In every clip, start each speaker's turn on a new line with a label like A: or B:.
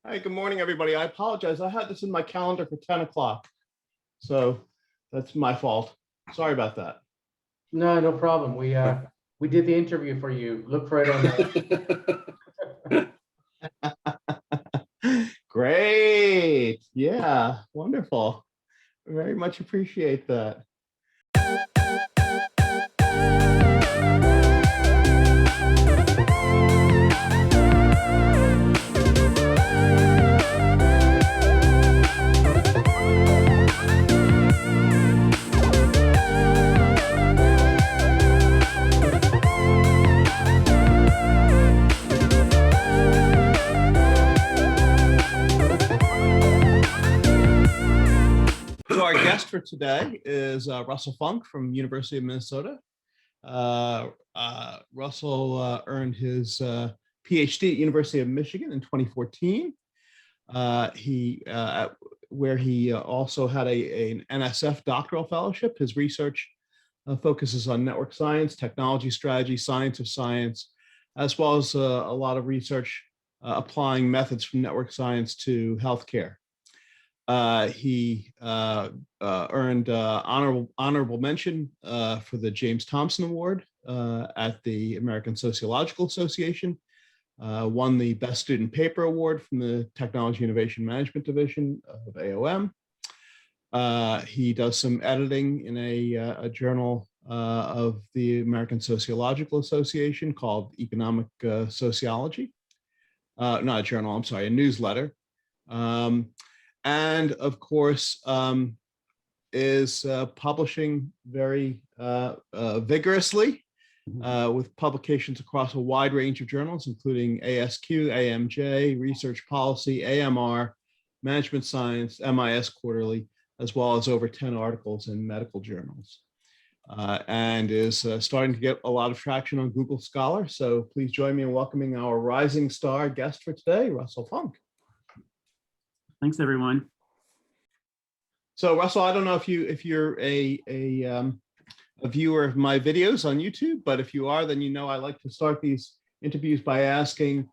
A: Hi, good morning, everybody. I apologize. I had this in my calendar for 10 o'clock. So that's my fault. Sorry about that.
B: No, no problem. We did the interview for you. Look for it on
A: Great. Yeah, wonderful. Very much appreciate that. So our guest for today is Russell Funk from University of Minnesota. Russell earned his PhD at University of Michigan in 2014. Where he also had an NSF doctoral fellowship. His research focuses on network science, technology strategy, science of science, as well as a lot of research applying methods from network science to healthcare. He earned honorable mention for the James Thompson Award at the American Sociological Association, won the Best Student Paper Award from the Technology Innovation Management Division of AOM. He does some editing in a journal of the American Sociological Association called Economic Sociology. Not a journal, I'm sorry, a newsletter. And of course, is publishing very vigorously with publications across a wide range of journals, including ASQ, AMJ, Research Policy, AMR, Management Science, MIS Quarterly, as well as over 10 articles in medical journals. And is starting to get a lot of traction on Google Scholar. So please join me in welcoming our rising star guest for today, Russell Funk.
C: Thanks, everyone.
A: So Russell, I don't know if you're a viewer of my videos on YouTube, but if you are, then you know I like to start these interviews by asking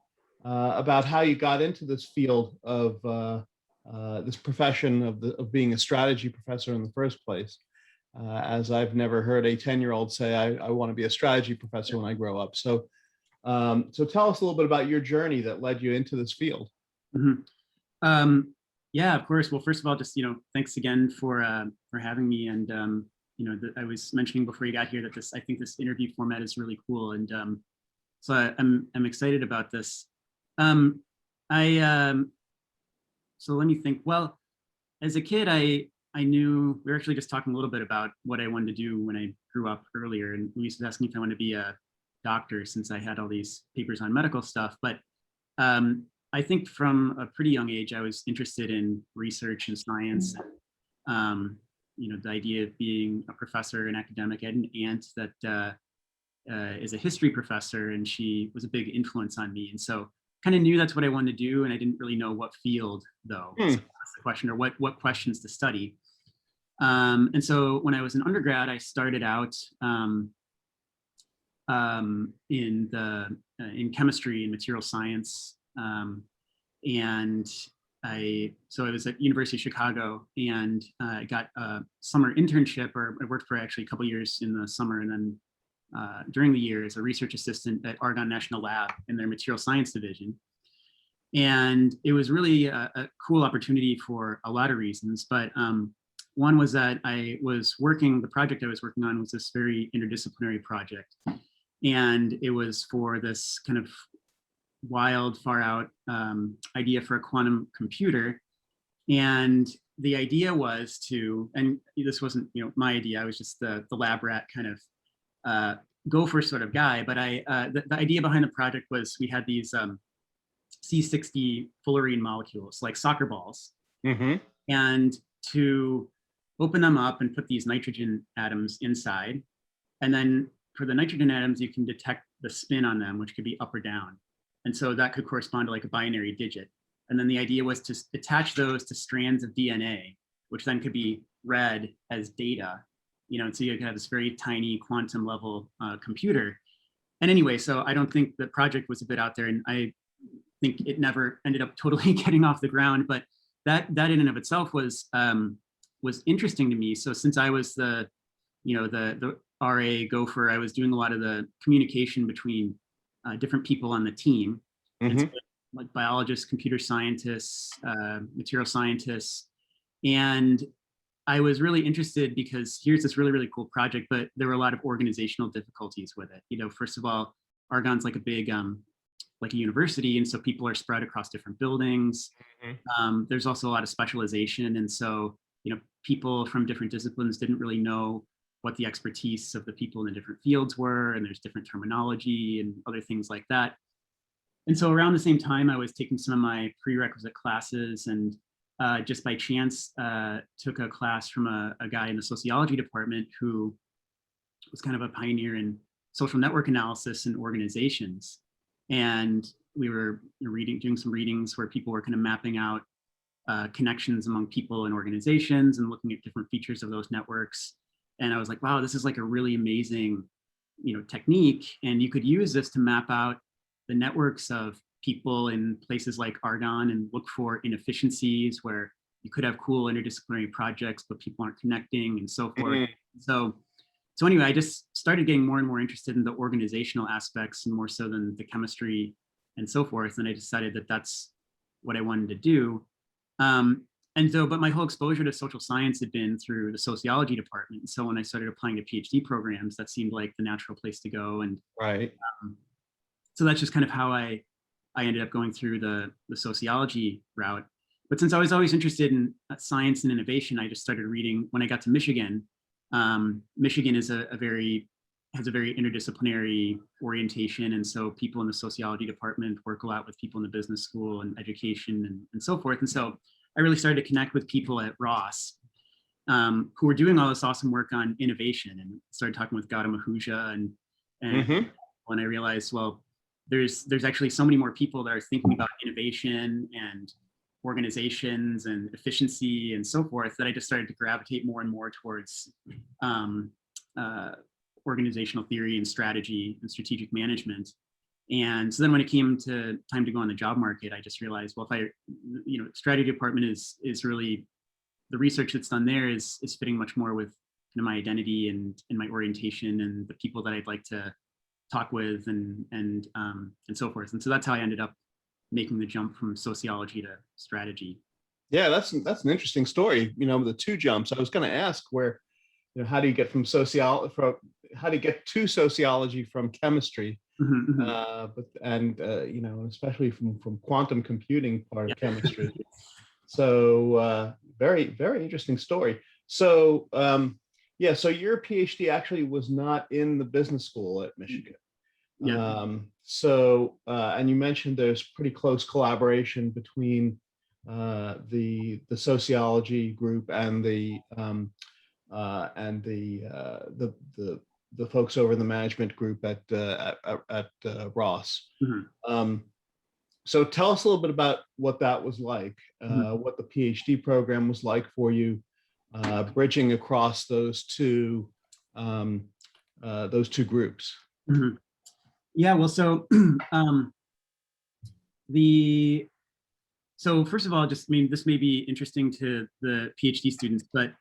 A: about how you got into this field of this profession of being a strategy professor in the first place. As I've never heard a 10-year-old say, I want to be a strategy professor when I grow up. So, so tell us a little bit about your journey that led you into this field.
C: Mm-hmm. Yeah, of course. Well, first of all, just thanks again for having me. And I was mentioning before you got here that I think this interview format is really cool, and so I'm excited about this. So let me think. Well, as a kid, I knew, we were actually just talking a little bit about what I wanted to do when I grew up earlier, and Luis was asking if I wanted to be a doctor since I had all these papers on medical stuff, but I think from a pretty young age, I was interested in research and science. The idea of being a professor and academic. I had an aunt that is a history professor, and she was a big influence on me. And so kind of knew that's what I wanted to do. And I didn't really know what field, though. So that's the question, or what questions to study. And so when I was an undergrad, I started out in chemistry and material science. And I was at University of Chicago, and I got a summer internship, or I worked for actually a couple years in the summer, and then during the year as a research assistant at Argonne National Lab in their material science division. And it was really a cool opportunity for a lot of reasons, but one was that the project I was working on was this very interdisciplinary project. And it was for this kind of wild, far out idea for a quantum computer. And the idea was and this wasn't my idea, I was just the lab rat kind of gopher sort of guy, but the idea behind the project was we had these C60 fullerene molecules, like soccer balls, and to open them up and put these nitrogen atoms inside, and then for the nitrogen atoms, you can detect the spin on them, which could be up or down. And so that could correspond to like a binary digit. And then the idea was to attach those to strands of DNA, which then could be read as data, and so you could have this very tiny quantum level computer. And anyway, so I don't think the project was a bit out there, and I think it never ended up totally getting off the ground, but that in and of itself was interesting to me. So since I was the RA gopher, I was doing a lot of the communication between different people on the team, and so, like biologists, computer scientists, material scientists, and I was really interested because here's this really, really cool project, but there were a lot of organizational difficulties with it. First of all, Argonne's like a big, like a university, and so people are spread across different buildings. There's also a lot of specialization, and so people from different disciplines didn't really know what the expertise of the people in the different fields were, and there's different terminology and other things like that. And so around the same time, I was taking some of my prerequisite classes, and just by chance took a class from a guy in the sociology department who was kind of a pioneer in social network analysis and organizations. And we were doing some readings where people were kind of mapping out connections among people and organizations and looking at different features of those networks. And I was like, wow, this is like a really amazing, technique. And you could use this to map out the networks of people in places like Argonne and look for inefficiencies where you could have cool interdisciplinary projects, but people aren't connecting and so forth. So anyway, I just started getting more and more interested in the organizational aspects and more so than the chemistry and so forth. And I decided that that's what I wanted to do. But my whole exposure to social science had been through the sociology department. And so when I started applying to PhD programs, that seemed like the natural place to go. And so that's just kind of how I ended up going through the sociology route. But since I was always interested in science and innovation, I just started reading when I got to Michigan. Michigan has a very interdisciplinary orientation. And so people in the sociology department work a lot with people in the business school and education and so forth. And so I really started to connect with people at Ross who were doing all this awesome work on innovation, and started talking with Gautam Ahuja and when I realized, well, there's actually so many more people that are thinking about innovation and organizations and efficiency and so forth, that I just started to gravitate more and more towards organizational theory and strategy and strategic management. And so then when it came to time to go on the job market, I just realized, well, if strategy department is really, the research that's done there is fitting much more with kind of my identity and my orientation and the people that I'd like to talk with and so forth. And so that's how I ended up making the jump from sociology to strategy.
A: Yeah, that's an interesting story. The two jumps. I was going to ask where, how do you get to sociology from chemistry? Especially from quantum computing part of chemistry. So very, very interesting story. So so your PhD actually was not in the business school at Michigan. And you mentioned there's pretty close collaboration between the sociology group and the folks over in the management group at Ross. So tell us a little bit about what that was like, what the PhD program was like for you, bridging across those two groups.
C: Yeah, well, so so first of all, this may be interesting to the PhD students, but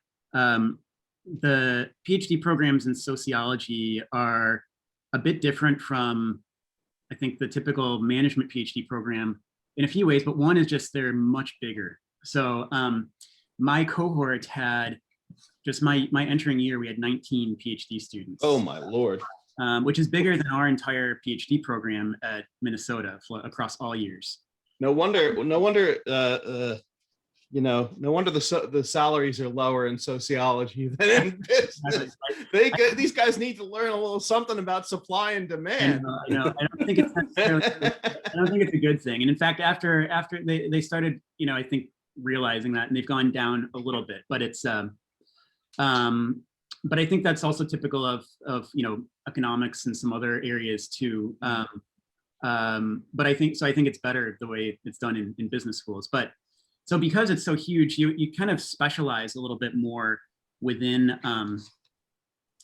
C: the PhD programs in sociology are a bit different from, I think, the typical management PhD program in a few ways, but one is just they're much bigger. So my cohort had, just my entering year, we had 19 PhD students.
A: Oh my Lord.
C: Which is bigger than our entire PhD program at Minnesota across all years.
A: No wonder the salaries are lower in sociology than in business. These guys need to learn a little something about supply and demand.
C: I know. I don't think it's necessarily. I don't think it's a good thing. And in fact, after they started, I think realizing that, and they've gone down a little bit. But it's but I think that's also typical of economics and some other areas too. But I think it's better the way it's done in business schools. But so because it's so huge, you kind of specialize a little bit more within the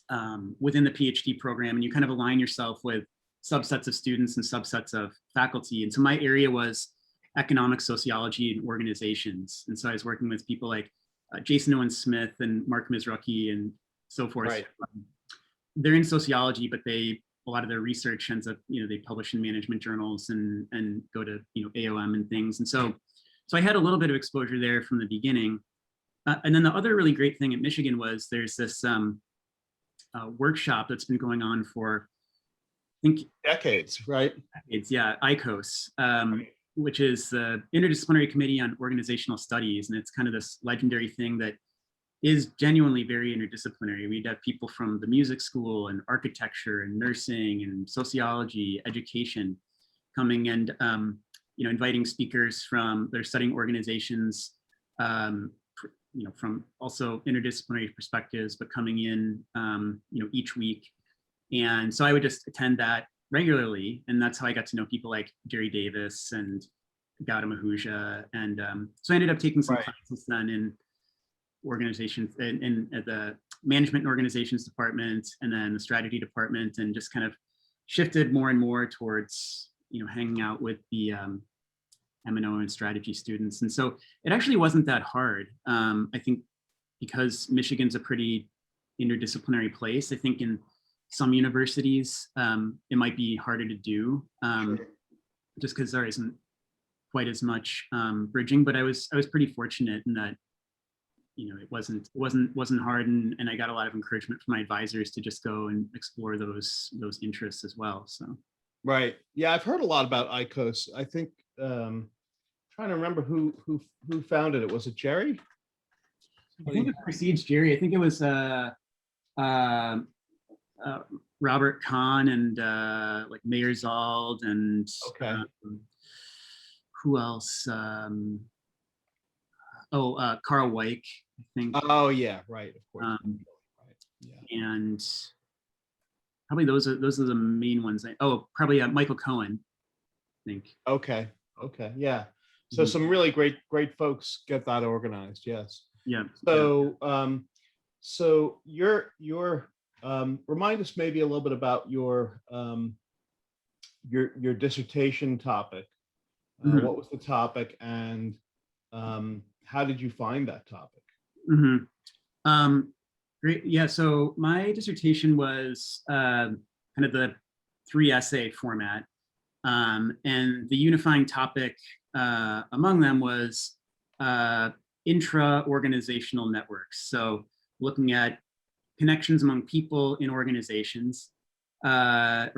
C: PhD program, and you kind of align yourself with subsets of students and subsets of faculty. And so my area was economic sociology and organizations. And so I was working with people like Jason Owen Smith and Mark Mizrachi and so forth.
A: Right.
C: They're in sociology, but a lot of their research ends up, they publish in management journals and go to, AOM and things. And so I had a little bit of exposure there from the beginning. And then the other really great thing at Michigan was there's this workshop that's been going on for, I think,
A: Decades, right?
C: decades, yeah, ICOS, which is the Interdisciplinary Committee on Organizational Studies. And it's kind of this legendary thing that is genuinely very interdisciplinary. We'd have people from the music school and architecture and nursing and sociology, education coming and, inviting speakers from their studying organizations, from also interdisciplinary perspectives, but coming in, each week. And so I would just attend that regularly. And that's how I got to know people like Jerry Davis and Gautam Ahuja. And so I ended up taking some classes then in organizations in at the management and organizations department, and then the strategy department, and just kind of shifted more and more towards, hanging out with the M&O and strategy students. And so it actually wasn't that hard. I think because Michigan's a pretty interdisciplinary place, I think in some universities, it might be harder to do, just because there isn't quite as much bridging, but I was pretty fortunate in that, it wasn't hard, and I got a lot of encouragement from my advisors to just go and explore those interests as well. So.
A: Right. Yeah, I've heard a lot about ICOS. I think trying to remember who founded it. Was it Jerry?
C: I think it precedes Jerry. I think it was Robert Kahn and like Mayer Zald and who else? Carl Weick, I think.
A: Oh yeah, right. Of course.
C: Right. Yeah. And probably those are the main ones. Probably Michael Cohen, I think.
A: Okay. Yeah. So some really great folks get that organized. Yes.
C: Yeah.
A: So so your remind us maybe a little bit about your dissertation topic. What was the topic, and how did you find that topic?
C: Great. Yeah. So my dissertation was kind of the 3-essay format, and the unifying topic among them was intra-organizational networks. So looking at connections among people in organizations, so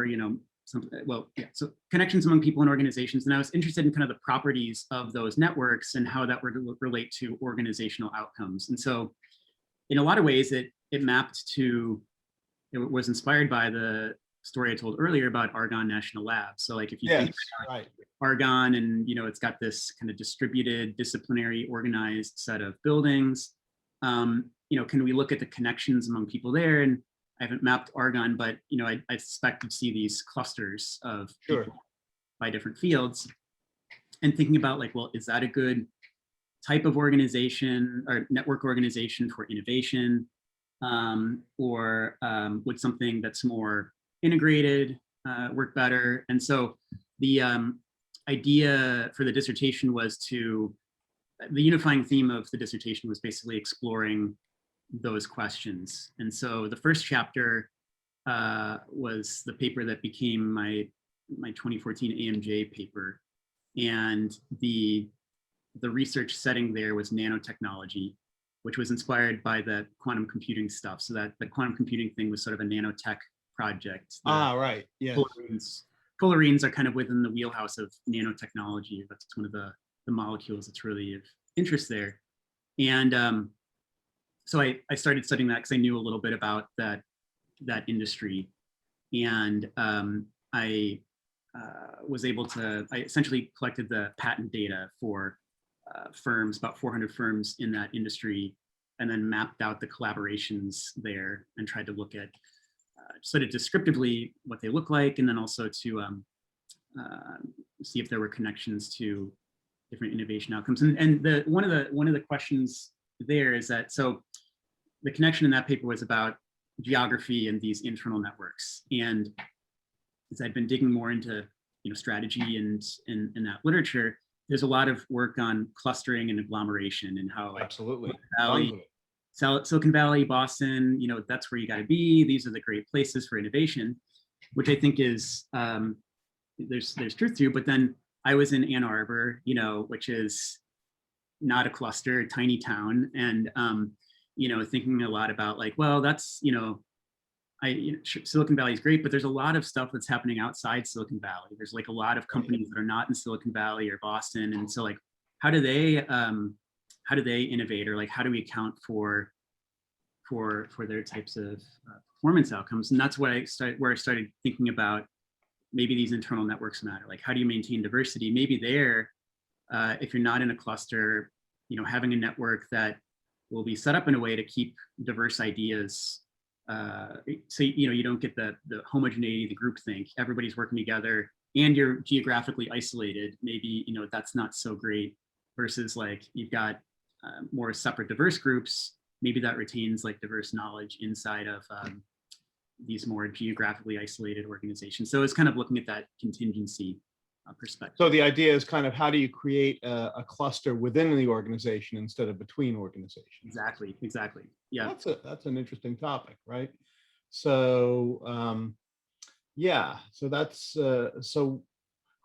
C: connections among people in organizations. And I was interested in kind of the properties of those networks and how that would relate to organizational outcomes. And so in a lot of ways, it was inspired by the story I told earlier about Argonne National Lab. So like if you think about Argonne, and it's got this kind of distributed, disciplinary, organized set of buildings, can we look at the connections among people there? And I haven't mapped Argonne, but I suspect to see these clusters of people by different fields, and thinking about like, well, is that a good type of organization or network organization for innovation, or would something that's more integrated work better? And so the idea for the dissertation was the unifying theme of the dissertation was basically exploring those questions. And so the first chapter was the paper that became my 2014 AMJ paper, and the research setting there was nanotechnology, which was inspired by the quantum computing stuff. So that the quantum computing thing was sort of a nanotech project.
A: Right. Yeah.
C: Fullerenes are kind of within the wheelhouse of nanotechnology. That's one of the molecules that's really of interest there. And so I started studying that because I knew a little bit about that industry. And I was able to, I essentially collected the patent data for firms, about 400 firms in that industry, and then mapped out the collaborations there and tried to look at sort of descriptively what they look like, and then also to see if there were connections to different innovation outcomes. And one of the questions there is that, so the connection in that paper was about geography and these internal networks. And as I'd been digging more into, strategy and that literature, there's a lot of work on clustering and agglomeration and how like
A: Absolutely.
C: Valley,
A: Tons of it.
C: Silicon Valley, Boston, that's where you got to be. These are the great places for innovation, which I think is there's truth to. But then I was in Ann Arbor, which is not a cluster, a tiny town, and thinking a lot about like, well, that's Silicon Valley is great, but there's a lot of stuff that's happening outside Silicon Valley. There's like a lot of companies that are not in Silicon Valley or Boston, and so like, how do they innovate, or like how do we account for their types of performance outcomes? And that's where I started thinking about maybe these internal networks matter. Like, how do you maintain diversity? Maybe there, if you're not in a cluster, having a network that will be set up in a way to keep diverse ideas. So you don't get the homogeneity, the groupthink. Everybody's working together, and you're geographically isolated. Maybe that's not so great. Versus like you've got more separate, diverse groups. Maybe that retains like diverse knowledge inside of these more geographically isolated organizations. So it's kind of looking at that contingency perspective.
A: So the idea is kind of how do you create a cluster within the organization instead of between organizations?
C: Exactly. Yeah.
A: That's an interesting topic, right? So yeah. So that's so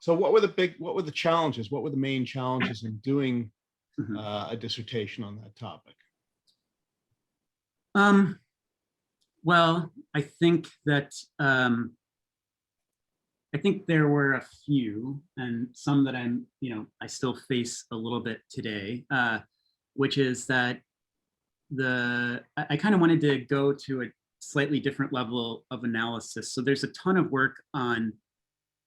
A: what were the challenges? What were the main challenges in doing a dissertation on that topic?
C: Well, I think that I think there were a few, and some that I still face a little bit today, which is that I kind of wanted to go to a slightly different level of analysis. So there's a ton of work on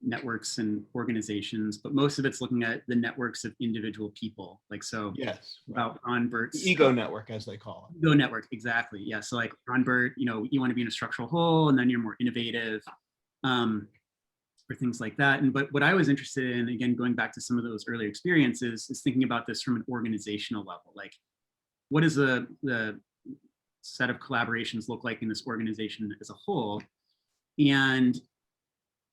C: networks and organizations, but most of it's looking at the networks of individual people. Like, so
A: yes,
C: about Ron Burt's
A: ego network, as they call it.
C: Ego network, exactly. Yeah. So like Ron Burt, you want to be in a structural whole, and then you're more innovative, or things like that. But what I was interested in, again, going back to some of those earlier experiences, is thinking about this from an organizational level. Like, what does the set of collaborations look like in this organization as a whole? And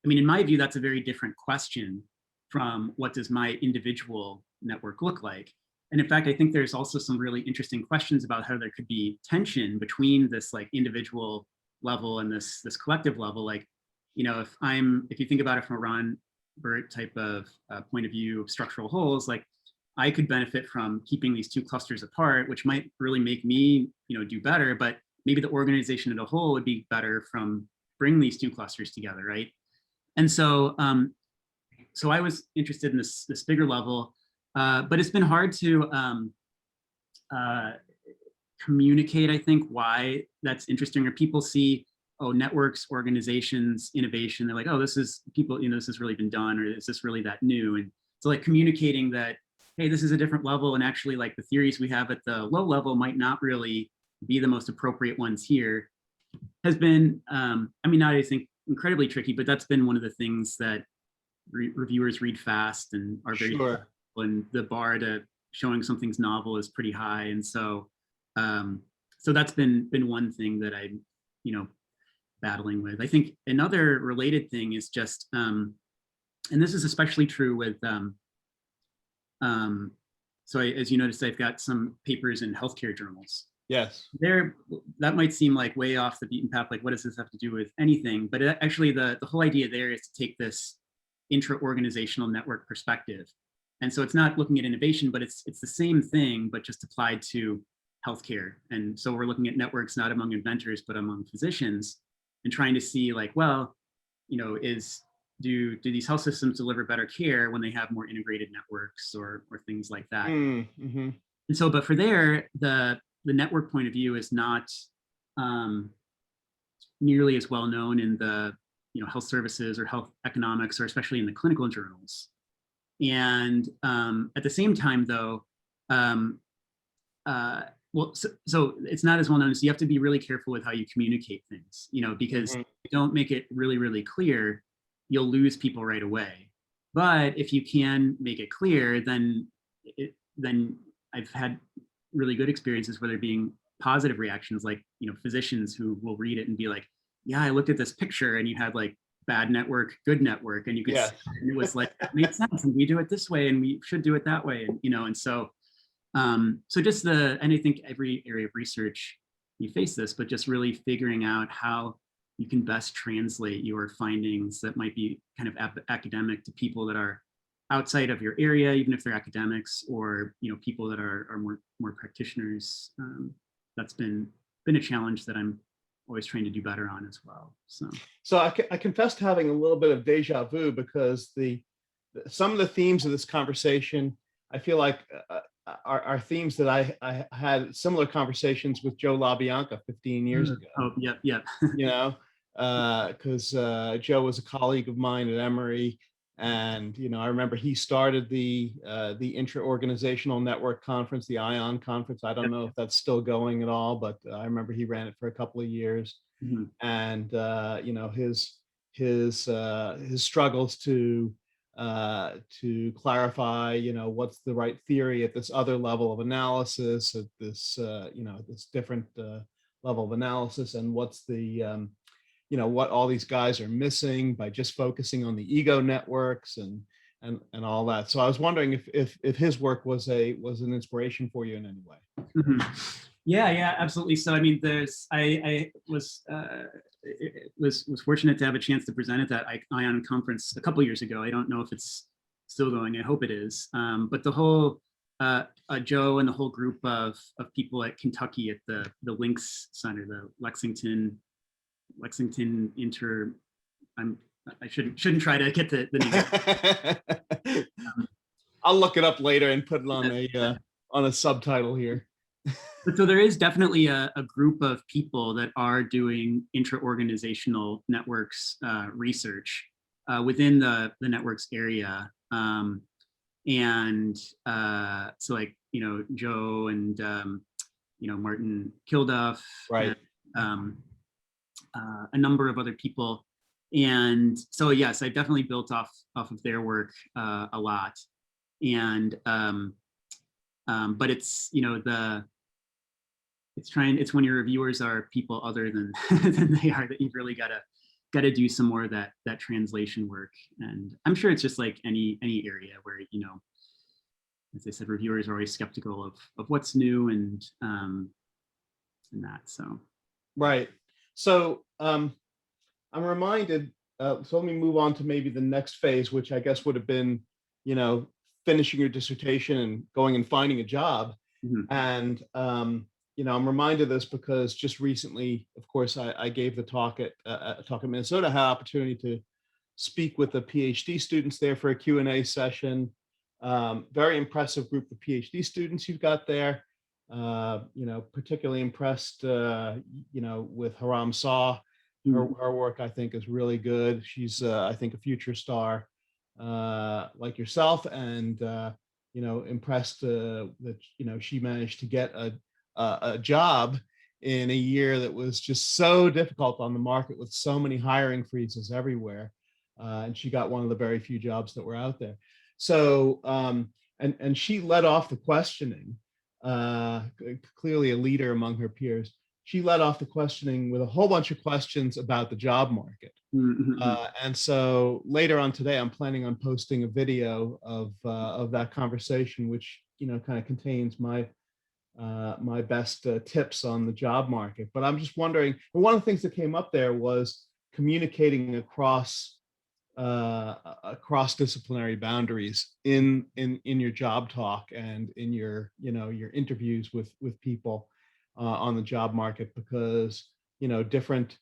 C: I mean, in my view, that's a very different question from what does my individual network look like? And in fact, I think there's also some really interesting questions about how there could be tension between this like individual level and this collective level. Like, if you think about it from a Ron Burt type of point of view of structural wholes, like I could benefit from keeping these two clusters apart, which might really make me, do better, but maybe the organization as a whole would be better from bringing these two clusters together, right? And so, so I was interested in this bigger level, but it's been hard to communicate, I think, why that's interesting. Or people see, oh, networks, organizations, innovation. They're like, oh, this is people, this has really been done, or is this really that new? And so like communicating that, hey, this is a different level, and actually like the theories we have at the low level might not really be the most appropriate ones here, has been, not I think incredibly tricky, but that's been one of the things that reviewers read fast and are very
A: Sure.
C: And the bar to showing something's novel is pretty high. And so so that's been one thing that I'm battling with. I think another related thing is just and this is especially true with so as you noticed, I've got some papers in healthcare journals.
A: Yes.
C: That might seem like way off the beaten path, like what does this have to do with anything? But actually the whole idea there is to take this intra-organizational network perspective. And so it's not looking at innovation, but it's the same thing, but just applied to healthcare. And so we're looking at networks not among inventors, but among physicians, and trying to see like, well, do these health systems deliver better care when they have more integrated networks or things like that?
A: Mm-hmm.
C: And so, but for there, the network point of view is not nearly as well known in the health services or health economics, or especially in the clinical journals. And at the same time, though, so it's not as well known. So you have to be really careful with how you communicate things, because if you don't make it really, really clear, you'll lose people right away. But if you can make it clear, then I've had really good experiences where there being positive reactions, like physicians who will read it and be like, yeah, I looked at this picture and you had like bad network, good network, and you could
A: Yeah.
C: see, and it was like, that makes sense, and we do it this way, and we should do it that way, and and so so just and I think every area of research you face this, but just really figuring out how you can best translate your findings that might be kind of academic to people that are outside of your area, even if they're academics, or people that are more practitioners. That's been a challenge that I'm always trying to do better on as well.
A: So I confess to having a little bit of deja vu, because some of the themes of this conversation, I feel like are themes that I had similar conversations with Joe LaBianca 15 years ago.
C: Oh, yep.
A: Because Joe was a colleague of mine at Emory, and I remember he started the Intra-Organizational Network Conference, the ION conference. I don't know if that's still going at all, but I remember he ran it for a couple of years.
C: Mm-hmm.
A: And his struggles to clarify, what's the right theory at this other level of analysis, at this this different level of analysis, and what's the what all these guys are missing by just focusing on the ego networks and all that. So I was wondering if his work was an inspiration for you in any way.
C: Mm-hmm. Yeah, absolutely. So I mean, I was fortunate to have a chance to present at that ION conference a couple years ago. I don't know if it's still going. I hope it is. But the whole Joe and the whole group of people at Kentucky at the Lynx Center, the Lexington Inter. I shouldn't try to get the name.
A: I'll look it up later and put it on a subtitle here.
C: So there is definitely a group of people that are doing intra-organizational networks research within the networks area, and so like Joe and Martin Kilduff,
A: right,
C: and, a number of other people, and so yes, I definitely built off of their work a lot, and but it's it's when your reviewers are people other than they are, that you've really got to do some more of that translation work. And I'm sure it's just like any area where as I said, reviewers are always skeptical of what's new and that. So
A: right. So I'm reminded. So let me move on to maybe the next phase, which I guess would have been finishing your dissertation and going and finding a job.
C: Mm-hmm.
A: And I'm reminded of this because just recently, of course, I gave the talk at Minnesota. I had opportunity to speak with the PhD students there for a Q&A session. Very impressive group of PhD students you've got there. Particularly impressed, with Haram Saw. Her work, I think, is really good. She's, I think, a future star like yourself, and impressed that she managed to get a job in a year that was just so difficult on the market, with so many hiring freezes everywhere, and she got one of the very few jobs that were out there. So and she led off the questioning, clearly a leader among her peers. She led off the questioning with a whole bunch of questions about the job market.
C: Mm-hmm.
A: And so later on today, I'm planning on posting a video of that conversation, which kind of contains my best tips on the job market. But I'm just wondering, and one of the things that came up there was communicating across disciplinary boundaries in your job talk and in your your interviews with people on the job market, because different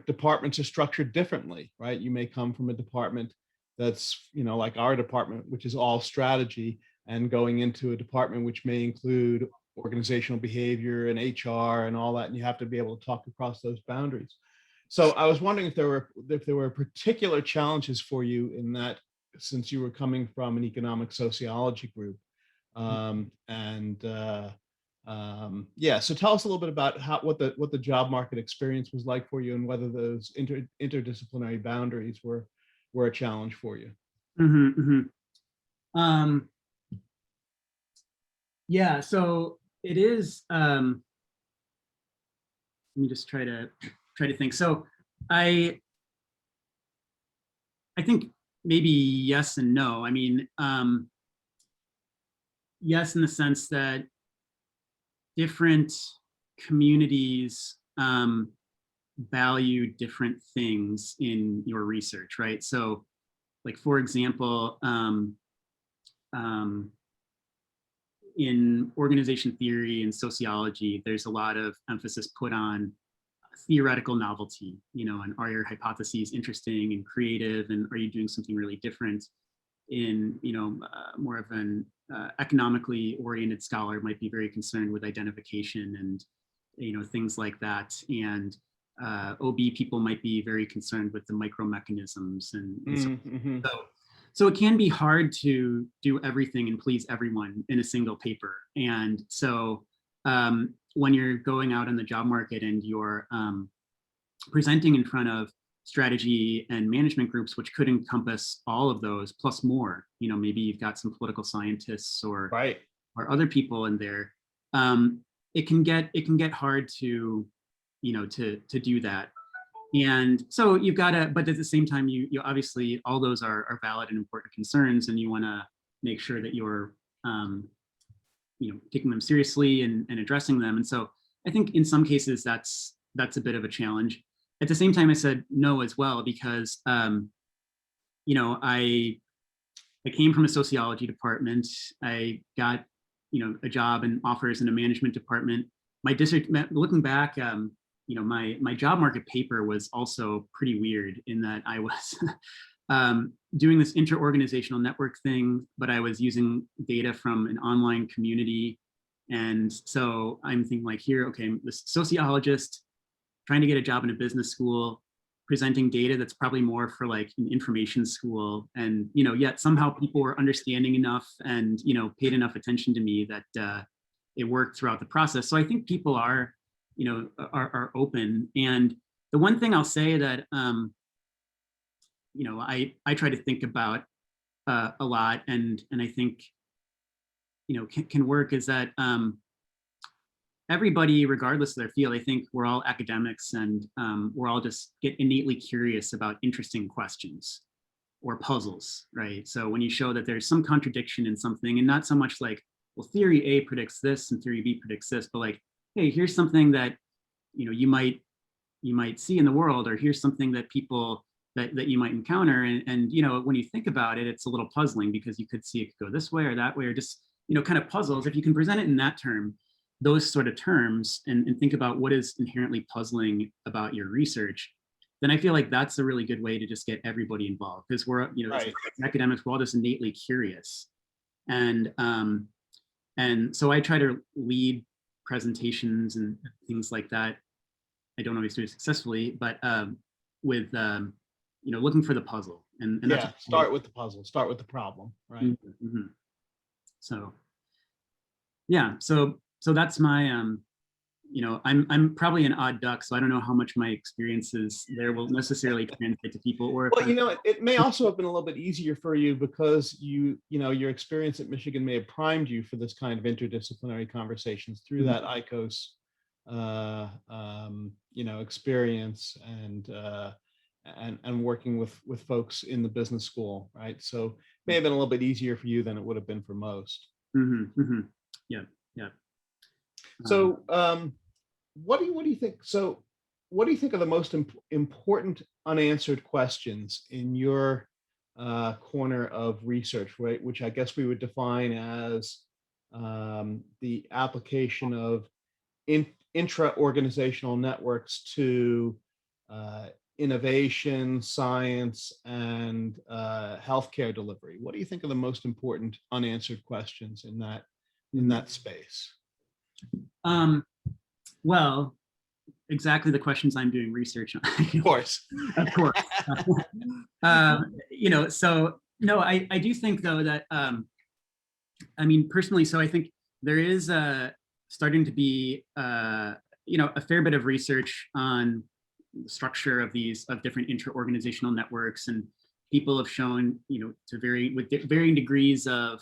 A: departments are structured differently, right? You may come from a department that's like our department, which is all strategy, and going into a department which may include organizational behavior and HR and all that, and you have to be able to talk across those boundaries. So I was wondering if there were particular challenges for you in that, since you were coming from an economic sociology group, yeah. So tell us a little bit about what the job market experience was like for you, and whether those interdisciplinary boundaries were a challenge for you.
C: Mm-hmm, mm-hmm. Yeah, so it is. Let me just try to think. So I I think maybe yes and no. I mean, yes, in the sense that different communities value different things in your research, right? So, like for example, in organization theory and sociology, there's a lot of emphasis put on theoretical novelty, and are your hypotheses interesting and creative, and are you doing something really different? In more of an economically oriented scholar might be very concerned with identification and things like that, and OB people might be very concerned with the micro mechanisms and so it can be hard to do everything and please everyone in a single paper. And so when you're going out on the job market and you're presenting in front of strategy and management groups, which could encompass all of those plus more, maybe you've got some political scientists or other people in there. It can get hard to do that. And so you've got to, but at the same time, you obviously, all those are valid and important concerns, and you want to make sure that you're taking them seriously and addressing them. And so I think in some cases that's a bit of a challenge. At the same time, I said no as well, because I came from a sociology department. I got a job and offers in a management department. Looking back, my job market paper was also pretty weird in that I was doing this inter-organizational network thing, but I was using data from an online community. And so I'm thinking like here, okay, this sociologist trying to get a job in a business school, presenting data that's probably more for like an information school. And, yet somehow people were understanding enough and, paid enough attention to me that it worked throughout the process. So I think people are open. And the one thing I'll say that, I try to think about a lot and I think, can work is that everybody, regardless of their field, I think we're all academics and we're all just get innately curious about interesting questions or puzzles, right? So when you show that there's some contradiction in something and not so much like, well, theory A predicts this and theory B predicts this, but like, hey, here's something that you might see in the world, or here's something that people that you might encounter, and when you think about it, it's a little puzzling because you could see it could go this way or that way, or just kind of puzzles. If you can present it in that term, those sort of terms, and think about what is inherently puzzling about your research, then I feel like that's a really good way to just get everybody involved, because we're as academics, we're all just innately curious, and so I try to lead presentations and things like that. I don't always do it successfully, but with looking for the puzzle, and
A: start with the puzzle, start with the problem, right?
C: Mm-hmm. So so that's my I'm probably an odd duck, so I don't know how much my experiences there will necessarily translate to people, or
A: it may also have been a little bit easier for you because your experience at Michigan may have primed you for this kind of interdisciplinary conversations through that ICOS experience and working with folks in the business school, right? So it may have been a little bit easier for you than it would have been for most.
C: Yeah.
A: So what do you think? So what do you think are the most important unanswered questions in your corner of research, right? Which I guess we would define as the application of intra-organizational networks to innovation, science, and healthcare delivery. What do you think are the most important unanswered questions in that space?
C: Well, exactly the questions I'm doing research on.
A: Of course.
C: So no, I do think though that personally, so I think there is starting to be a fair bit of research on the structure of different inter-organizational networks, and people have shown with varying degrees of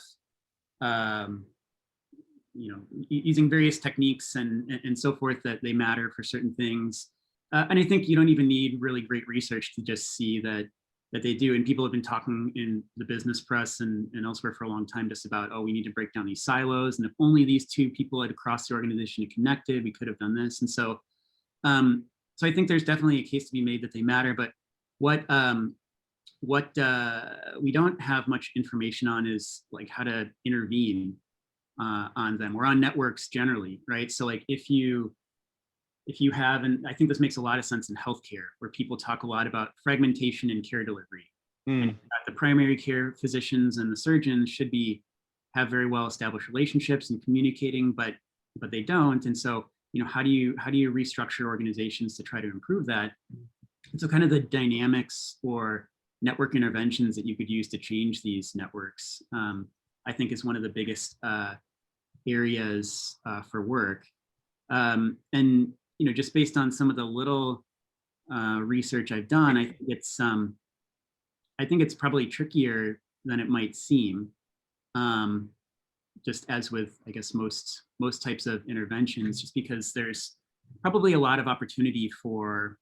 C: using various techniques and so forth, that they matter for certain things. And I think you don't even need really great research to just see that they do. And people have been talking in the business press and elsewhere for a long time just about, oh, we need to break down these silos. And if only these two people had across the organization connected, we could have done this. And so, so I think there's definitely a case to be made that they matter. But what we don't have much information on is like how to intervene on them or on networks generally, right? So like if you have, and I think this makes a lot of sense in healthcare, where people talk a lot about fragmentation in care delivery. And the primary care physicians and the surgeons should have very well established relationships and communicating, but they don't. And so, how do you restructure organizations to try to improve that? And so kind of the dynamics or network interventions that you could use to change these networks, I think is one of the biggest areas for work. And just based on some of the little research I've done, I think it's probably trickier than it might seem. Just as with, I guess, most types of interventions, just because there's probably a lot of opportunity for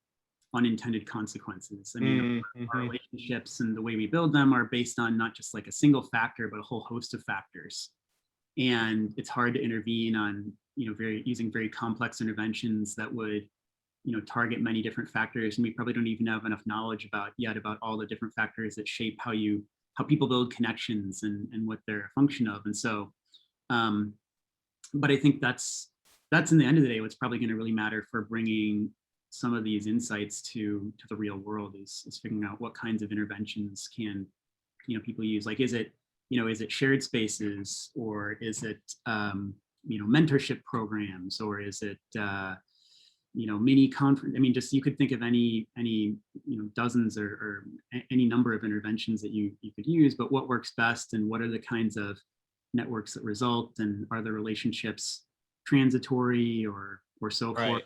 C: unintended consequences. I mean, our relationships and the way we build them are based on not just like a single factor, but a whole host of factors. And it's hard to intervene on, using very complex interventions that would, target many different factors. And we probably don't even have enough knowledge about all the different factors that shape how people build connections and what they're a function of. And so, but I think that's in the end of the day, what's probably going to really matter for bringing some of these insights to the real world is figuring out what kinds of interventions can, people use. Like, is it shared spaces, or is it, mentorship programs, or is it, mini conference? I mean, just, you could think of any dozens or any number of interventions that you could use, but what works best and what are the kinds of networks that result, and are the relationships transitory or so forth?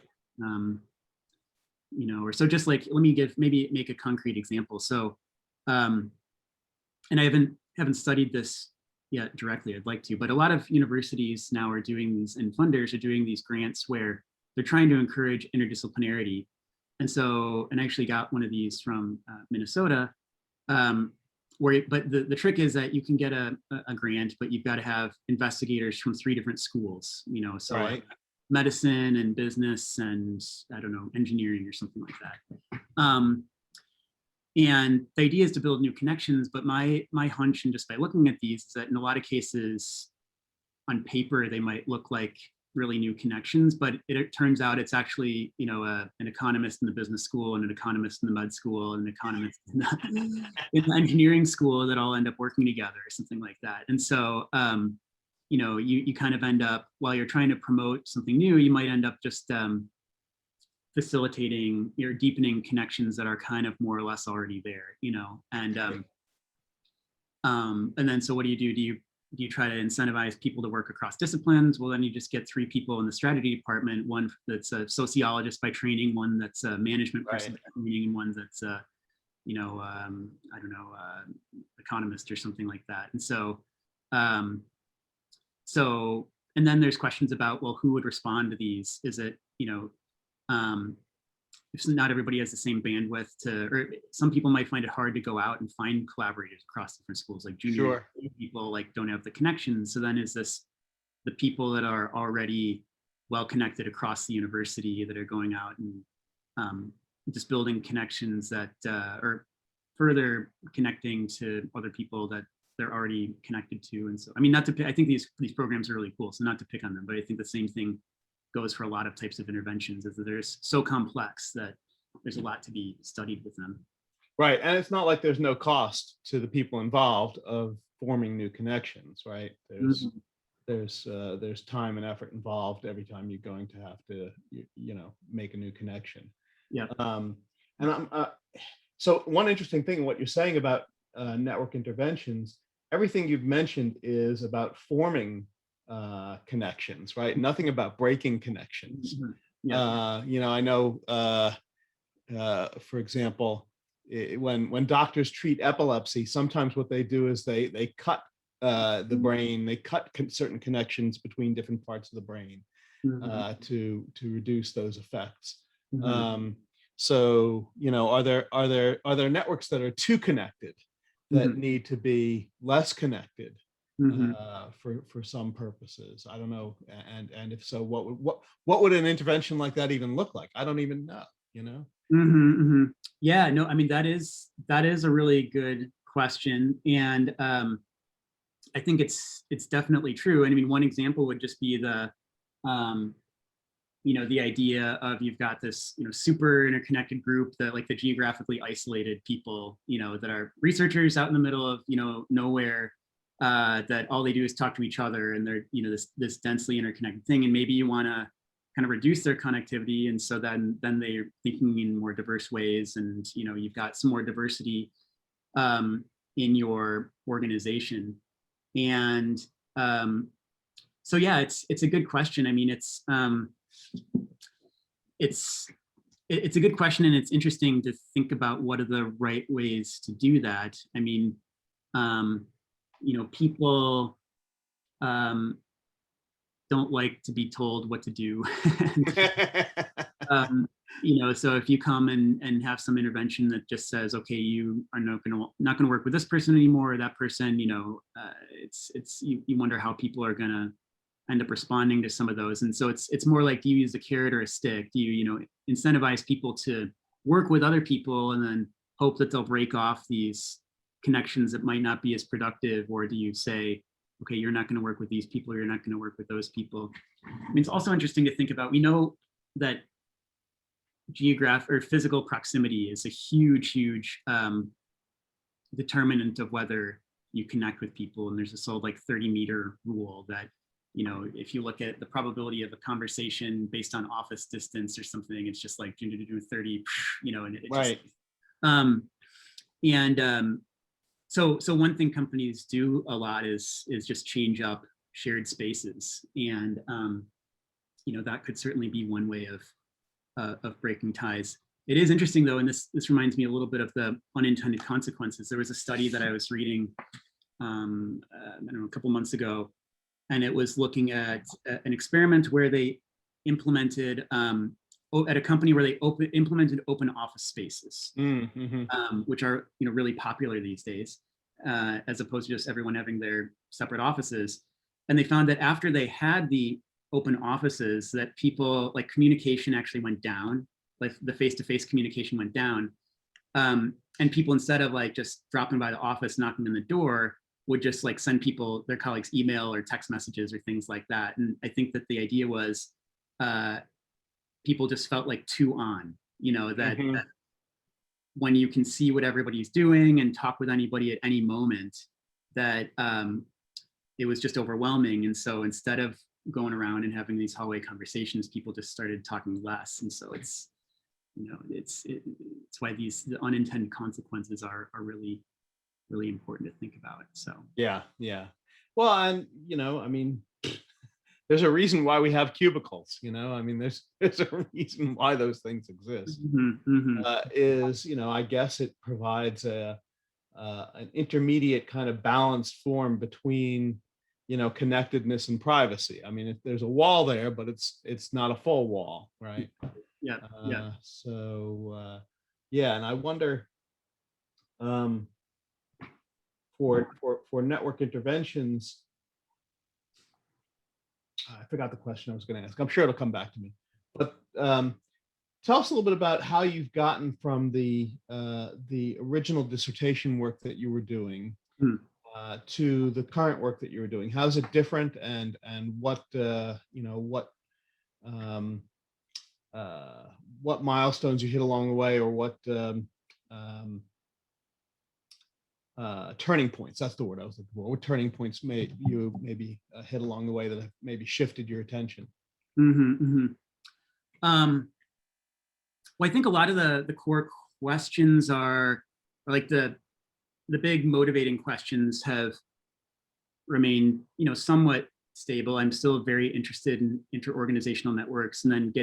C: Or so, just like, let me make a concrete example. So, and I haven't studied this yet directly, I'd like to, but a lot of universities now are doing these, and funders are doing these grants where they're trying to encourage interdisciplinarity. And so, and I actually got one of these from Minnesota, but the trick is that you can get a grant, but you've got to have investigators from 3 different schools, so like medicine and business and, I don't know, engineering or something like that. And the idea is to build new connections, but my hunch, and just by looking at these, is that in a lot of cases on paper, they might look like really new connections, but it turns out it's actually, an economist in the business school and an economist in the med school and an economist in the engineering school that all end up working together or something like that. And so, you kind of end up, while you're trying to promote something new, you might end up just facilitating or deepening connections that are kind of more or less already there, and then, so what do? Do you try to incentivize people to work across disciplines? Well, then you just get 3 people in the strategy department, one that's a sociologist by training, one that's a management person by training, and one that's I don't know, economist or something like that. And so, and then there's questions about, well, who would respond to these? Is it, if not everybody has the same bandwidth or some people might find it hard to go out and find collaborators across different schools, like junior people like don't have the connections. So then is this the people that are already well connected across the university that are going out and just building connections that are further connecting to other people that they're already connected to? And so, I mean, I think these programs are really cool, so not to pick on them, but I think the same thing goes for a lot of types of interventions, is that they're so complex that there's a lot to be studied with them.
A: Right, and it's not like there's no cost to the people involved of forming new connections, right? There's time and effort involved every time you're going to have to, make a new connection.
C: Yeah.
A: So one interesting thing in what you're saying about network interventions, everything you've mentioned is about forming connections, right? Nothing about breaking connections. I know, for example, when doctors treat epilepsy, sometimes what they do is they cut the brain, they cut certain connections between different parts of the brain to reduce those effects. So, are there networks that are too connected that need to be less connected for some purposes? I don't know. And if so, what would an intervention like that even look like? I don't even know.
C: Yeah, no, I mean, that is a really good question. And I think it's definitely true. And I mean, one example would just be the idea of you've got this, super interconnected group that like the geographically isolated people, that are researchers out in the middle of, nowhere, that all they do is talk to each other, and they're, this densely interconnected thing. And maybe you want to kind of reduce their connectivity. And so then they're thinking in more diverse ways. And, you've got some more diversity in your organization. And so, yeah, it's a good question. I mean, it's a good question, and it's interesting to think about what are the right ways to do that. I mean, people don't like to be told what to do. So if you come and have some intervention that just says, okay, you are not going to work with this person anymore, or that person, you wonder how people are going to end up responding to some of those. And so it's more like, do you use a carrot or a stick? Do you incentivize people to work with other people and then hope that they'll break off these connections that might not be as productive? Or do you say, okay, you're not going to work with these people, you're not going to work with those people? I mean, it's also interesting to think about. We know that geographic or physical proximity is a huge determinant of whether you connect with people. And there's this old 30-meter rule that, if you look at the probability of a conversation based on office distance or something, it's just like 30, and it
A: right.
C: So one thing companies do a lot is just change up shared spaces. And, that could certainly be one way of breaking ties. It is interesting though, and this reminds me a little bit of the unintended consequences. There was a study that I was reading, I don't know, a couple months ago, and it was looking at an experiment where they implemented at a company where they implemented open office spaces, which are really popular these days, as opposed to just everyone having their separate offices. And they found that after they had the open offices, that people communication actually went down, like the face-to-face communication went down, and people, instead of just dropping by the office, knocking on the door, would just send people, their colleagues, email or text messages or things like that. And I think that the idea was people just felt too on, that when you can see what everybody's doing and talk with anybody at any moment, that it was just overwhelming. And so instead of going around and having these hallway conversations, people just started talking less. And so it's why the unintended consequences are really, really important to think about. So
A: yeah. Well, and I mean, there's a reason why we have cubicles. I mean, there's a reason why those things exist. I guess it provides an intermediate kind of balanced form between connectedness and privacy. I mean, if there's a wall there, but it's not a full wall, right?
C: Yeah.
A: So and I wonder for network interventions, I forgot the question I was going to ask. I'm sure it'll come back to me. But tell us a little bit about how you've gotten from the original dissertation work that you were doing to the current work that you were doing. How's it different, and what milestones you hit along the way, or what turning points? That's the word I was looking for. What turning points you maybe hit along the way that have maybe shifted your attention?
C: Well, I think a lot of the core questions are the big motivating questions have remained, somewhat stable. I'm still very interested in interorganizational networks, and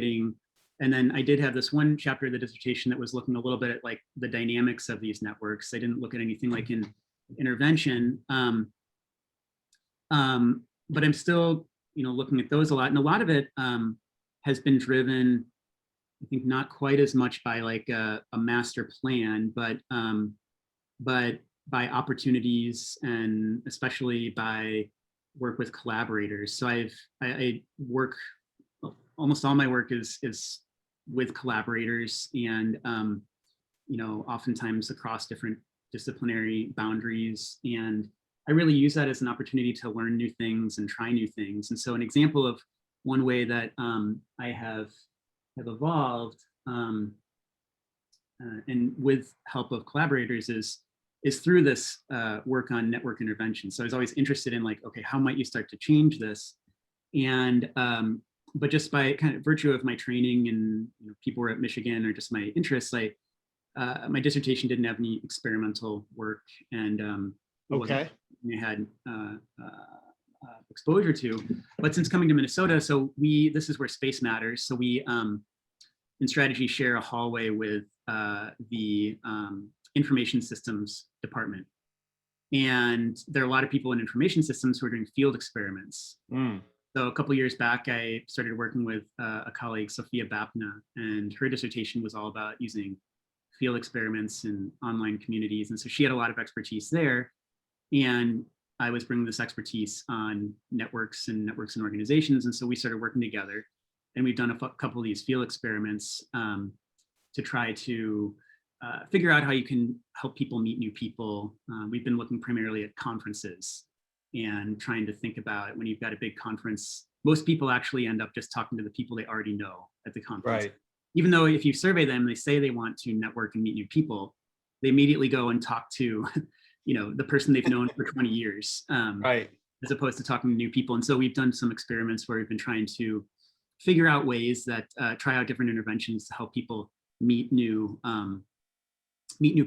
C: then I did have this one chapter of the dissertation that was looking a little bit at the dynamics of these networks. I didn't look at anything like in intervention, but I'm still, looking at those a lot. And a lot of it has been driven I think not quite as much by like a master plan, but by opportunities, and especially by work with collaborators. So I work, almost all my work is with collaborators, and oftentimes across different disciplinary boundaries. And I really use that as an opportunity to learn new things and try new things. And so an example of one way that I have evolved, and with help of collaborators, is through this work on network intervention. So I was always interested in, like, okay, how might you start to change this? And but just by kind of virtue of my training, and people were at Michigan, or just my interests, my dissertation didn't have any experimental work, and
A: Okay.
C: I had exposure to. But since coming to Minnesota, so this is where space matters. So we in strategy share a hallway with the information systems department. And there are a lot of people in information systems who are doing field experiments. So a couple of years back, I started working with a colleague, Sophia Bapna, and her dissertation was all about using field experiments in online communities. And so she had a lot of expertise there. And I was bringing this expertise on networks and organizations. And so we started working together, and we've done a couple of these field experiments to try to figure out how you can help people meet new people. We've been looking primarily at conferences and trying to think about, when you've got a big conference, most people actually end up just talking to the people they already know at the conference.
A: Right.
C: Even though if you survey them, they say they want to network and meet new people, they immediately go and talk to, the person they've known for 20 years,
A: Right.
C: as opposed to talking to new people. And so we've done some experiments where we've been trying to figure out ways that try out different interventions to help people meet new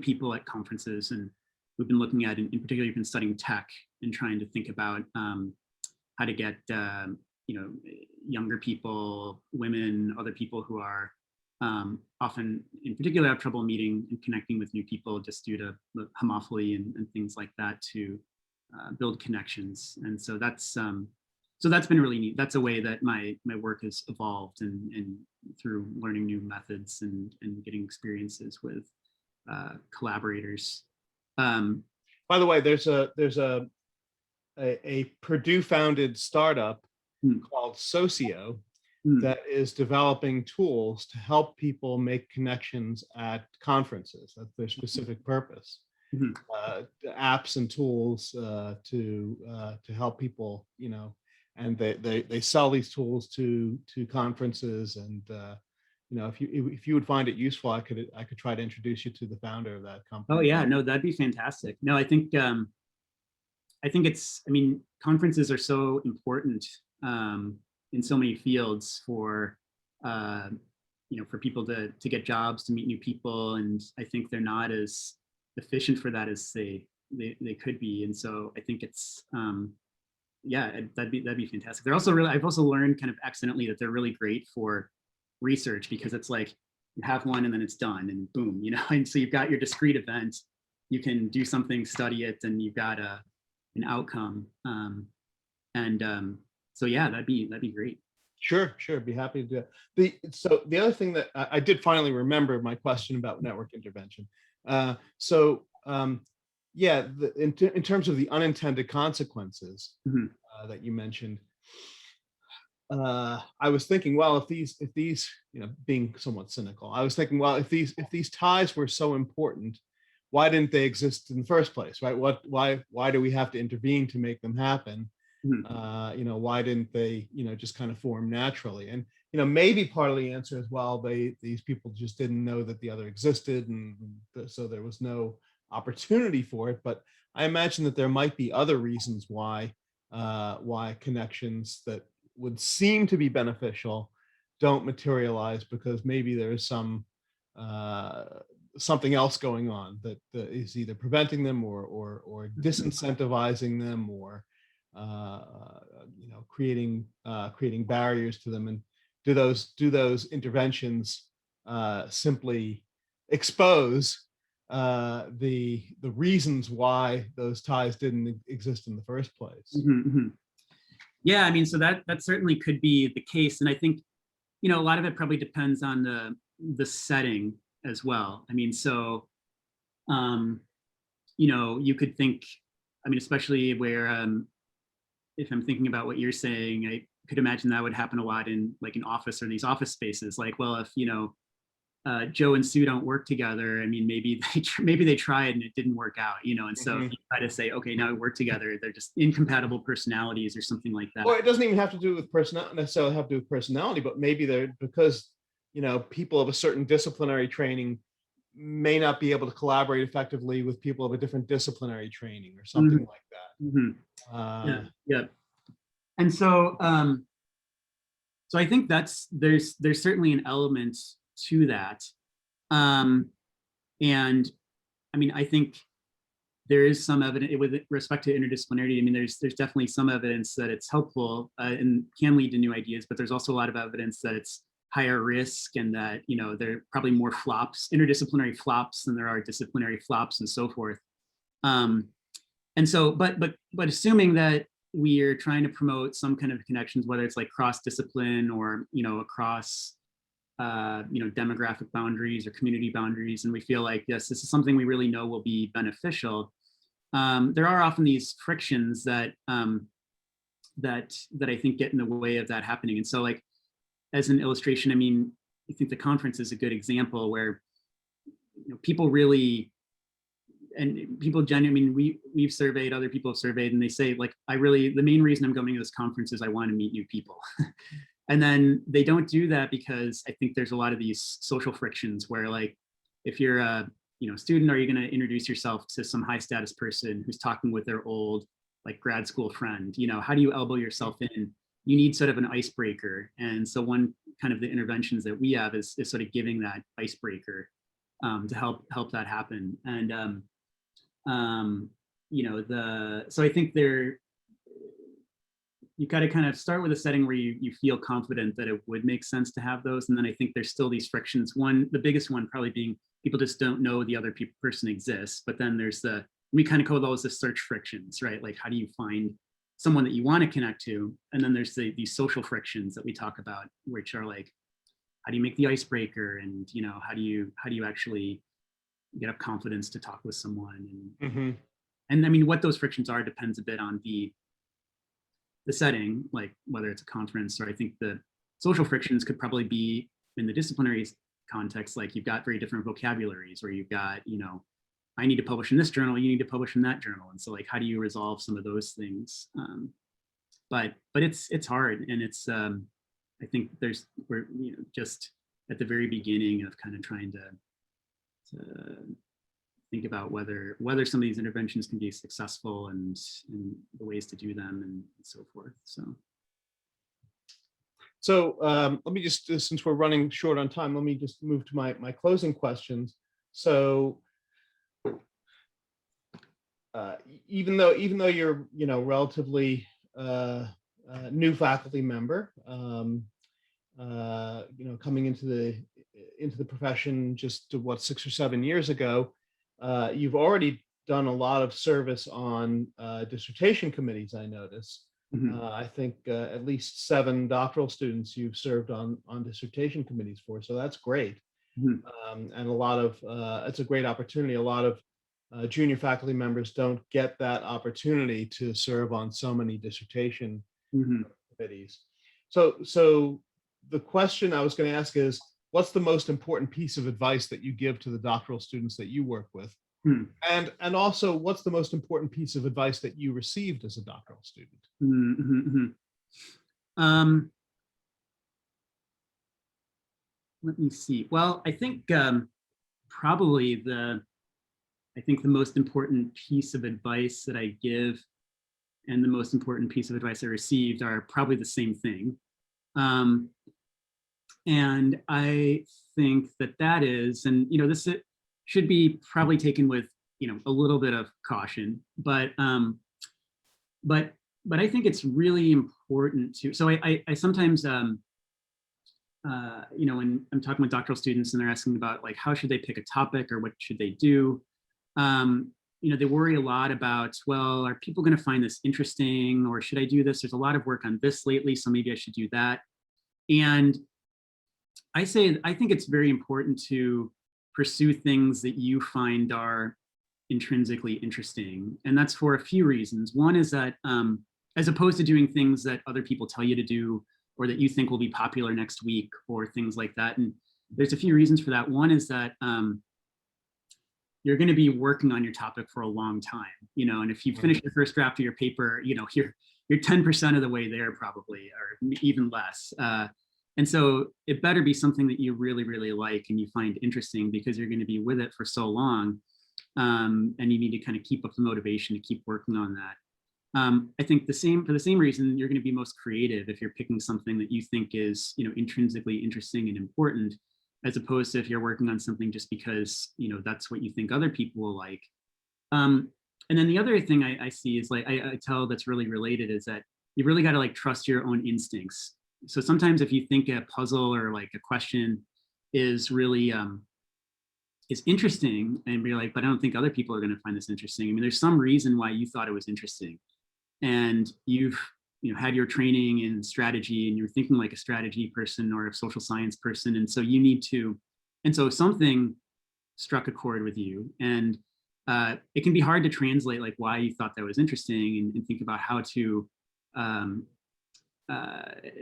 C: people at conferences. And we've been looking at, in particular, we've been studying tech and trying to think about how to get younger people, women, other people who are often in particular have trouble meeting and connecting with new people just due to homophily and things like that, to build connections. And so that's been really neat. That's a way that my work has evolved, and through learning new methods and getting experiences with collaborators.
A: By the way, there's a Purdue founded startup called Socio that is developing tools to help people make connections at conferences. That's their specific purpose. Apps and tools to help people, and they sell these tools to conferences. And if you would find it useful, I could try to introduce you to the founder of that company.
C: Oh yeah, no, that'd be fantastic. No, I think conferences are so important in so many fields for people to get jobs, to meet new people. And I think they're not as efficient for that as they could be. And so I think it's that'd be fantastic. They're also I've also learned kind of accidentally that they're really great for research, because it's like you have one and then it's done and boom, and so you've got your discrete event, you can do something, study it, and you've got an outcome. So yeah, that'd be great.
A: Sure, be happy to do that. So the other thing that I did finally remember my question about network intervention. In terms of the unintended consequences that you mentioned, I was thinking, well, if these, being somewhat cynical, I was thinking, well, if these ties were so important, why didn't they exist in the first place, right? Why do we have to intervene to make them happen? Why didn't they, just kind of form naturally? And, maybe part of the answer is, well, these people just didn't know that the other existed, and so there was no opportunity for it. But I imagine that there might be other reasons why connections that would seem to be beneficial don't materialize, because maybe there is something else going on that is either preventing them or disincentivizing them, or creating barriers to them. And do those interventions simply expose the reasons why those ties didn't exist in the first place?
C: Yeah, so that certainly could be the case. And I think, a lot of it probably depends on the setting as well. I mean, so, you know, you could think, I mean, especially where, if I'm thinking about what you're saying, I could imagine that would happen a lot in like an office or these office spaces. Like, well, if, you know, Joe and Sue don't work together, I mean, maybe they tried and it didn't work out, you know. And so if you try to say, okay, now we work together, they're just incompatible personalities or something like that.
A: Or it doesn't even have to do with necessarily have to do with personality, but maybe they're, because, you know, people of a certain disciplinary training may not be able to collaborate effectively with people of a different disciplinary training or something like that.
C: Yeah. And so, so I think there's certainly an element to that. And I mean, I think there is some evidence with respect to interdisciplinarity. I mean, there's definitely some evidence that it's helpful and can lead to new ideas, but there's also a lot of evidence that it's higher risk and that, you know, there are probably more flops, interdisciplinary flops than there are disciplinary flops and so forth. And so, but assuming that we are trying to promote some kind of connections, whether it's like cross-discipline or, you know, across, you know, demographic boundaries or community boundaries, and we feel like, yes, this is something we really know will be beneficial. There are often these frictions that that I think get in the way of that happening. And so, like, as an illustration, I mean, I think the conference is a good example where, you know, people really, and people genuinely, I mean, we've surveyed, other people have surveyed, and they say, like, the main reason I'm going to this conference is I want to meet new people. And then they don't do that because I think there's a lot of these social frictions where, like, if you're a, you know, student, are you going to introduce yourself to some high status person who's talking with their old, like, grad school friend? You know, how do you elbow yourself in? You need sort of an icebreaker. And so one kind of the interventions that we have is sort of giving that icebreaker to help that happen. And you know, so I think you got to kind of start with a setting where you feel confident that it would make sense to have those. And then I think there's still these frictions. The biggest one probably being people just don't know the other person exists. But then there's we kind of call those the search frictions, right? Like, how do you find someone that you want to connect to? And then there's these social frictions that we talk about, which are like, how do you make the icebreaker? And, you know, how do you actually get up confidence to talk with someone? And, and I mean, what those frictions are depends a bit on the setting, like whether it's a conference, or I think the social frictions could probably be in the disciplinary context, like you've got very different vocabularies where you've got, you know, I need to publish in this journal, you need to publish in that journal. And so, like, how do you resolve some of those things? But it's hard. And it's, I think we're, you know, just at the very beginning of kind of trying to think about whether some of these interventions can be successful and the ways to do them and so forth.
A: So let me just, since we're running short on time, let me just move to my closing questions. So even though you're, you know, relatively new faculty member, you know, coming into the profession just 6 or 7 years ago, you've already done a lot of service on dissertation committees, I notice. I think at least 7 doctoral students you've served on dissertation committees for, so that's great. And a lot of, it's a great opportunity. A lot of junior faculty members don't get that opportunity to serve on so many dissertation committees. So the question I was going to ask is, what's the most important piece of advice that you give to the doctoral students that you work with? And also, what's the most important piece of advice that you received as a doctoral student?
C: Let me see. Well, I think probably the most important piece of advice that I give and the most important piece of advice I received are probably the same thing. And I think that is, and, you know, this should be probably taken with, you know, a little bit of caution, but I think it's really important to, so I sometimes, you know, when I'm talking with doctoral students and they're asking about, like, how should they pick a topic or what should they do? You know, they worry a lot about, well, are people going to find this interesting, or should I do this? There's a lot of work on this lately, so maybe I should do that. And I think it's very important to pursue things that you find are intrinsically interesting. And that's for a few reasons. One is that as opposed to doing things that other people tell you to do, or that you think will be popular next week, or things like that. And there's a few reasons for that. One is that you're going to be working on your topic for a long time, and if you finish the first draft of your paper, you're 10% of the way there probably, or even less. And so it better be something that you really, really like and you find interesting, because you're going to be with it for so long. And you need to kind of keep up the motivation to keep working on that. I think for the same reason, you're going to be most creative if you're picking something that you think is, intrinsically interesting and important, as opposed to if you're working on something just because, that's what you think other people will like. And then the other thing I see is like, I tell that's really related is that you really got to like trust your own instincts. So sometimes if you think a puzzle or like a question is really, is interesting, and you're like, but I don't think other people are going to find this interesting. I mean, there's some reason why you thought it was interesting, and you've had your training in strategy, and you're thinking like a strategy person or a social science person, and so you need to, and so something struck a chord with you, and it can be hard to translate like why you thought that was interesting, and think about how to,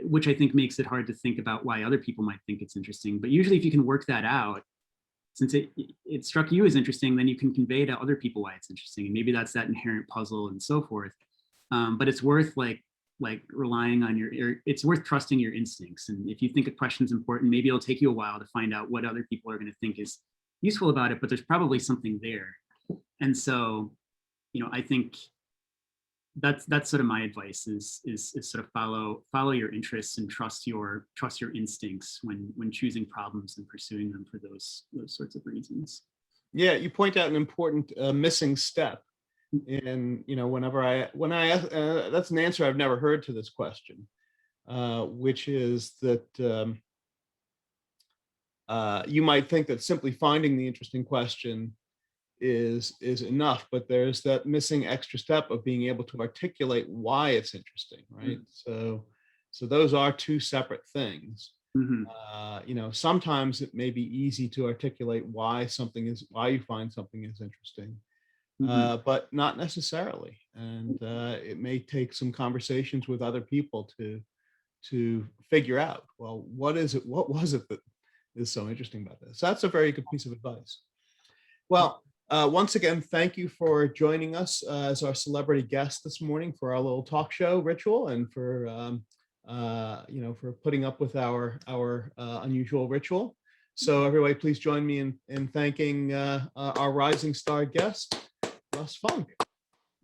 C: which I think makes it hard to think about why other people might think it's interesting. But usually if you can work that out, since it struck you as interesting, then you can convey to other people why it's interesting. And maybe that's that inherent puzzle and so forth. But it's worth like relying on it's worth trusting your instincts. And if you think a question's important, maybe it'll take you a while to find out what other people are going to think is useful about it, but there's probably something there. And so, I think that's sort of my advice is sort of follow your interests and trust your instincts when choosing problems and pursuing them for those sorts of reasons.
A: Yeah, you point out an important missing step. And whenever when I ask, that's an answer I've never heard to this question, which is that you might think that simply finding the interesting question is enough, but there's that missing extra step of being able to articulate why it's interesting, right? Mm-hmm. So those are two separate things. Mm-hmm. Sometimes it may be easy to articulate why you find something is interesting. Mm-hmm. But not necessarily, and it may take some conversations with other people to figure out, well, what was it that is so interesting about this? So that's a very good piece of advice. Well, once again, thank you for joining us as our celebrity guest this morning for our little talk show ritual, and for for putting up with our unusual ritual. So everybody, please join me in thanking our rising star guest, Russ Funk.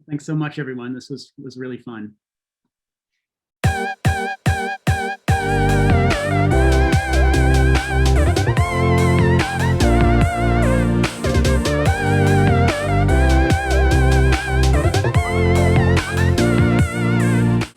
C: Thanks so much, everyone. This was really fun.